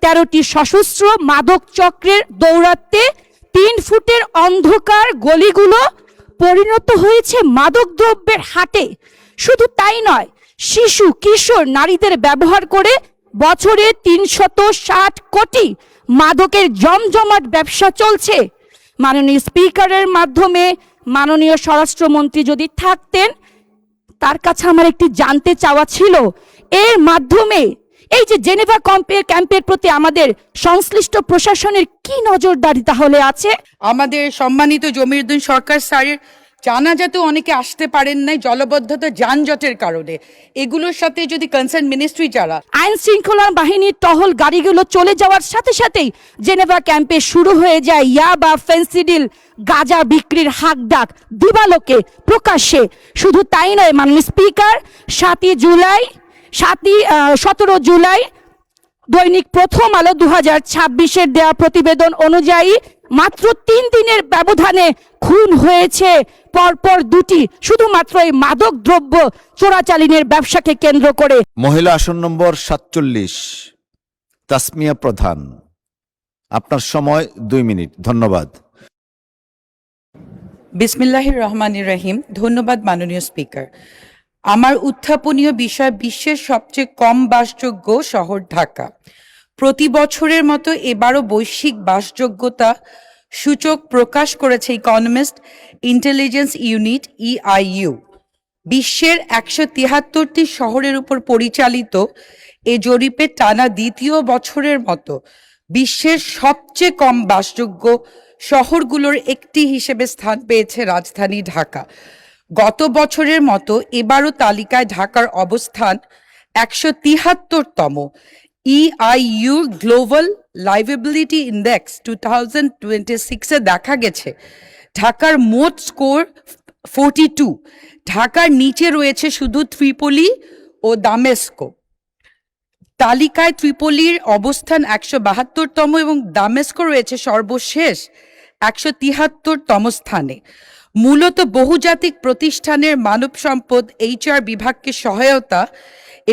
13টি সশস্ত্র মাদক চক্রের দৌরাত্মে 3 ফুটের অন্ধকার গলিগুলো পরিণত হয়েছে মাদকদ্রব্যের হাটে। শুধু তাই নয়, শিশু কিশোর নারীদের ব্যবহার করে বছরে 360 কোটি মাদকের জমজমাট ব্যবসা চলছে। মাননীয় স্পিকারের মাধ্যমে মাননীয় স্বরাষ্ট্রমন্ত্রী যদি থাকতেন, তার কাছে আমার একটি জানতে চাওয়া ছিল, এর মাধ্যমে এই যে জেনেভা ক্যাম্পের প্রতি আমাদের সংশ্লিষ্ট প্রশাসনের কি নজরদারি তাহলে আছে? আমাদের সম্মানিত জমিরুদ্দিন সরকার স্যারের জানাজাতেও অনেকে আসতে পারেন নাই জলবদ্ধতা যানজটের কারণে। এগুলোর সাথে যদি কনসার্ন মিনিস্ট্রি যারা আইন শৃঙ্খলা বাহিনীর টহল গাড়িগুলো চলে যাওয়ার সাথে সাথেই জেনেভা ক্যাম্পে শুরু হয়ে যায় ইয়াবা, ফেন্সিডিল, গাঁজা বিক্রির হাকডাক দিবালোকে প্রকাশ্যে। শুধু তাই নয় মাননীয় স্পিকার, 17 জুলাই দৈনিক প্রথম আলো 2026-এর দেয়া প্রতিবেদন অনুযায়ী মাত্র 3 দিনের ব্যবধানে খুন হয়েছে পরপর 2টি, শুধুমাত্র এই মাদক দ্রব্য চোরাচালানের ব্যবসাকে কেন্দ্র করে। মহিলা আসন নম্বর 47 তাসমিয়া প্রধান, আপনার সময় 2 মিনিট। ধন্যবাদ। বিসমিল্লাহির রহমানির রহিম। ধন্যবাদ মাননীয় স্পিকার। আমার উত্থাপনীয় বিষয় বিশ্বের সবচেয়ে কম বাসযোগ্য শহর ঢাকা। প্রতি বছরের মতো এবারও বৈশ্বিক বাসযোগ্যতা সূচক প্রকাশ করেছে ইকোনমিস্ট ইন্টেলিজেন্স ইউনিট EIU। বিশ্বের 173টি শহরের উপর পরিচালিত এ জরিপে টানা দ্বিতীয় বছরের মতো বিশ্বের সবচেয়ে কম বাসযোগ্য শহরগুলোর একটি হিসেবে স্থান পেয়েছে রাজধানী ঢাকা। গত বছরের মতো এবারও তালিকায় ঢাকার অবস্থান 173তম। EIU গ্লোবাল লাইভেবিলিটি ইন্ডেক্স 2026-এ দেখা গেছে ঢাকার মোট স্কোর 42। ঢাকার নিচে রয়েছে শুধু ত্রিপলি ও দামেস্কো। তালিকায় ত্রিপলির অবস্থান 172তম এবং দামেস্কো রয়েছে সর্বশেষ 173তম স্থানে। মূলত বহুজাতিক প্রতিষ্ঠানের মানব সম্পদ HR বিভাগকে সহায়তা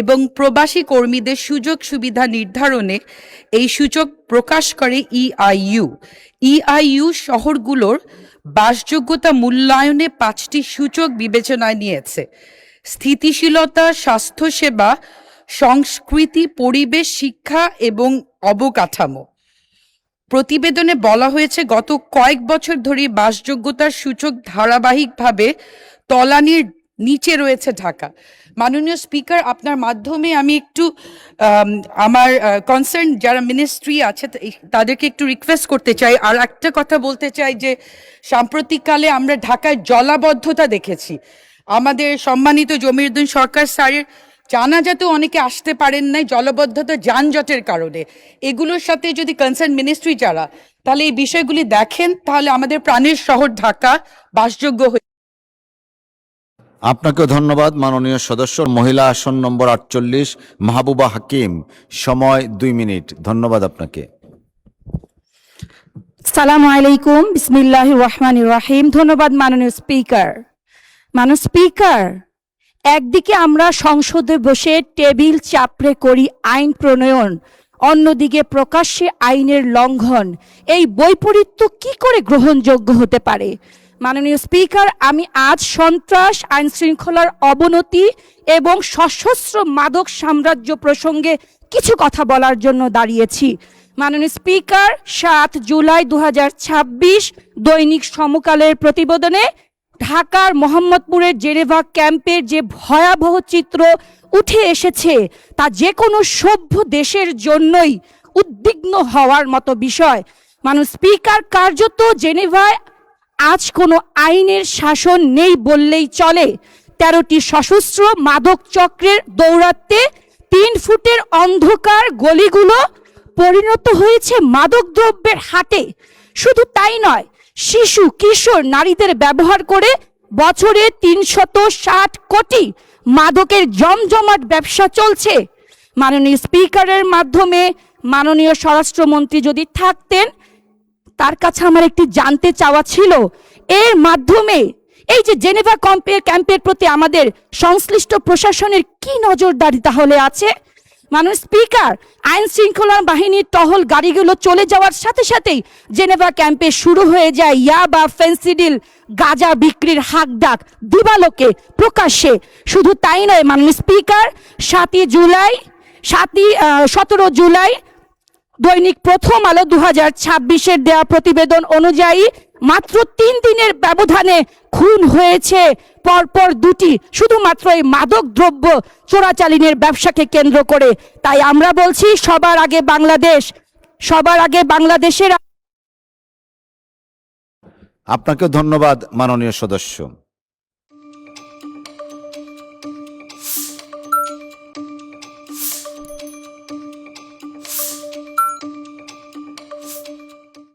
এবং প্রবাসী কর্মীদের সুযোগ সুবিধা নির্ধারণে এই সূচক প্রকাশ করে EIU। EIU শহরগুলোর বাসযোগ্যতা মূল্যায়নে 5টি সূচক বিবেচনায় নিয়েছে: স্থিতিশীলতা, স্বাস্থ্যসেবা, সংস্কৃতি, পরিবেশ, শিক্ষা এবং অবকাঠামো। প্রতিবেদনে বলা হয়েছে গত কয়েক বছর ধরে বাসযোগ্যতার সূচক ধারাবাহিকভাবে তলানির নিচে রয়েছে ঢাকা। মাননীয় স্পিকার, আপনার মাধ্যমে আমি একটু আমার কনসার্ন যারা মিনিস্ট্রি আছে তাদেরকে একটু রিকোয়েস্ট করতে চাই। আর একটা কথা বলতে চাই যে সাম্প্রতিককালে আমরা ঢাকায় জলাবদ্ধতা দেখেছি। আমাদের সম্মানিত জমিরুদ্দিন সরকার স্যারের জানাজাতেও অনেকে আসতে পারেন নাই জলবদ্ধতা যানজটের কারণে। এগুলোর সাথে যদি কনসার্ন মিনিস্ট্রি যারা তাহলে এই বিষয়গুলি দেখেন, তাহলে আমাদের প্রাণের শহর ঢাকা বাসযোগ্য হয়ে। আপনাকেও ধন্যবাদ মাননীয় সদস্য। মহিলা আসন নম্বর 48 মাহবুবা হাকিম, সময় 2 মিনিট। ধন্যবাদ আপনাকে। আসসালামু আলাইকুম, বিসমিল্লাহির রহমানির রহিম। ধন্যবাদ মাননীয় স্পিকার। মাননীয় স্পিকার, একদিকে আমরা সংসদে বসে টেবিল চাপড়ে করি আইন প্রণয়ন, অন্যদিকে প্রকাশ্যে আইনের লঙ্ঘন। এই বৈপরীত্য কি করে গ্রহণযোগ্য হতে পারে? মাননীয় স্পিকার, আমি আজ সন্ত্রাস, আইন শৃঙ্খলার অবনতি এবং সশস্ত্র মাদক সাম্রাজ্য প্রসঙ্গে কিছু কথা বলার জন্য দাঁড়িয়েছি। মাননীয় স্পিকার, 7 জুলাই 2026 দৈনিক সমকালের প্রতিবেদনে ঢাকার মোহাম্মদপুরের জেনেভা ক্যাম্পের যে ভয়াবহ চিত্র উঠে এসেছে তা যে কোনো সভ্য দেশের জন্যই উদ্বিগ্ন হওয়ার মতো বিষয়। মাননীয় স্পিকার, কার্যত জেনেভায় আজ কোনো আইনের শাসন নেই বললেই চলে। 13টি সশস্ত্র মাদক চক্রের দৌরাত্মে 3 ফুটের অন্ধকার গলিগুলো পরিণত হয়েছে মাদকদ্রব্যের হাটে। শুধু তাই নয়, শিশু কিশোর নারীদের ব্যবহার করে বছরে 360 কোটি মাদকের জমজমাট ব্যবসা চলছে। মাননীয় স্পিকারের মাধ্যমে মাননীয় স্বরাষ্ট্রমন্ত্রী যদি থাকতেন, তার কাছে আমার একটি জানতে চাওয়া ছিল, এর মাধ্যমে এই যে জেনেভা ক্যাম্পের প্রতি আমাদের সংশ্লিষ্ট প্রশাসনের কি নজরদারি তাহলে আছে? মাননীয় স্পিকার, আইন শৃঙ্খলা বাহিনীর টহল গাড়িগুলো চলে যাওয়ার সাথে সাথেই জেনেভা ক্যাম্পে শুরু হয়ে যায় ইয়াবা, ফেন্সিডিল, গাঁজা বিক্রির হাকডাক দিবালোকে প্রকাশ্যে। শুধু তাই নয় মাননীয় স্পিকার, 17 জুলাই দৈনিক প্রথম আলো 2026-এর দেওয়া প্রতিবেদন অনুযায়ী মাত্র 3 দিনের ব্যবধানে খুন হয়েছে পরপর 2টি, শুধুমাত্র এই মাদক দ্রব্য চোরাচালানের ব্যবসাকে কেন্দ্র করে। তাই আমরা বলছি সবার আগে বাংলাদেশ, সবার আগে বাংলাদেশের। আপনাকে ধন্যবাদ মাননীয় সদস্য।